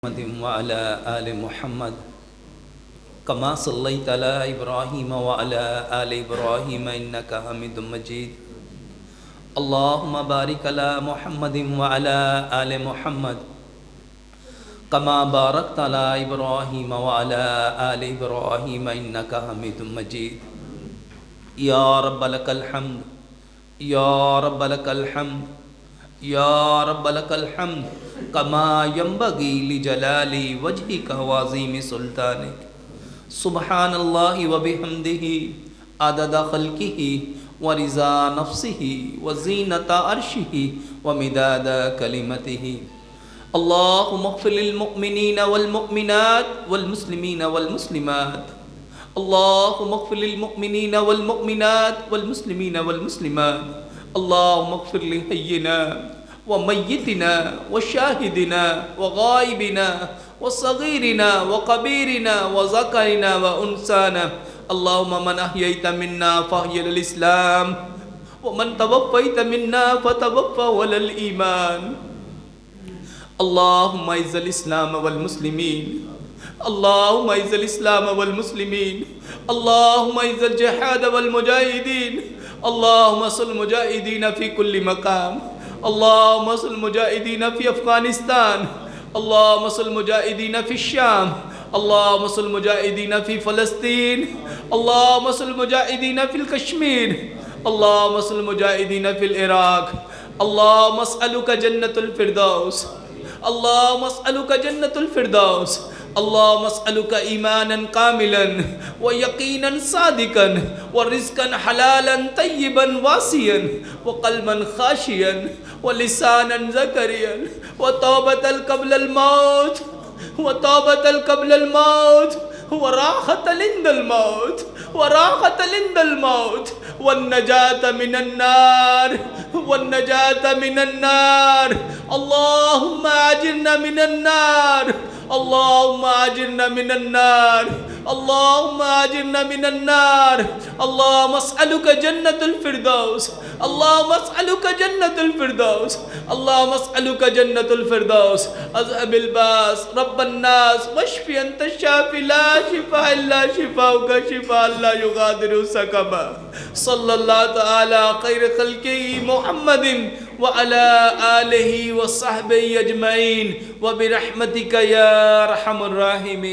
محمد وعلى آل محمد كما صليت على إبراهيم وعلى آل إبراهيم إنك حميد مجيد اللهم بارك على محمد وعلى آل محمد كما باركت على إبراهيم وعلى آل إبراهيم إنك حميد مجيد يا رب لك الحمد يا رب لك الحمد يا رب لك الحمد كما ينبغي لجلال وجهك وعظيم سلطانك سبحان الله وبحمده عدد خلقه ورضا نفسه وزينة عرشه ومداد كلمته اللهم اغفر للمؤمنين والمؤمنات والمسلمين والمسلمات اللهم اغفر للمؤمنين والمؤمنات والمسلمين والمسلمات اللهم اغفر لحينا وميتنا وشاهدنا وغائبنا وصغيرنا وكبيرنا وذكرنا وأنثانا اللهم من أحييت منا فأحيي الإسلام ومن توفيت منا فتوفى على الإيمان اللهم أعز الإسلام والمسلمين اللهم أعز الإسلام والمسلمين اللهم أعز الجهاد والمجاهدين اللهم صل المجاهدين في كل مقام اللهم صل المجاهدين في أفغانستان اللهم صل المجاهدين في الشام اللهم صل المجاهدين في فلسطين اللهم صل المجاهدين في الكشمير اللهم صل المجاهدين في العراق اللهم أسألك جنة الفردوس اللهم أسألك جنة الفردوس اللهم أسألك إيمانا كاملا ويقينا صادقا ورزقا حلالا طيبا واسعا وقلبا خاشيا ولسانا ذكريا وتوبة قبل الموت وتوبة قبل الموت وراحة عند الموت وراحة عند الموت والنجاة من النار والنجاة من النار اللهم أجرنا من النار اللهم أجرنا من النار اللهم أجرنا من النار اللهم أسألك جنة الفردوس اللهم أسألك جنة الفردوس اللهم أسألك جنة الفردوس أذهب الباس رب الناس واشف أنت الشافي لا شفاء إلا شفاؤك شفاء لا يغادر سقما صلى الله تعالى خير خلقه محمد وعلى آله وصحبه أجمعين وبرحمتك يا أرحم الراحمين.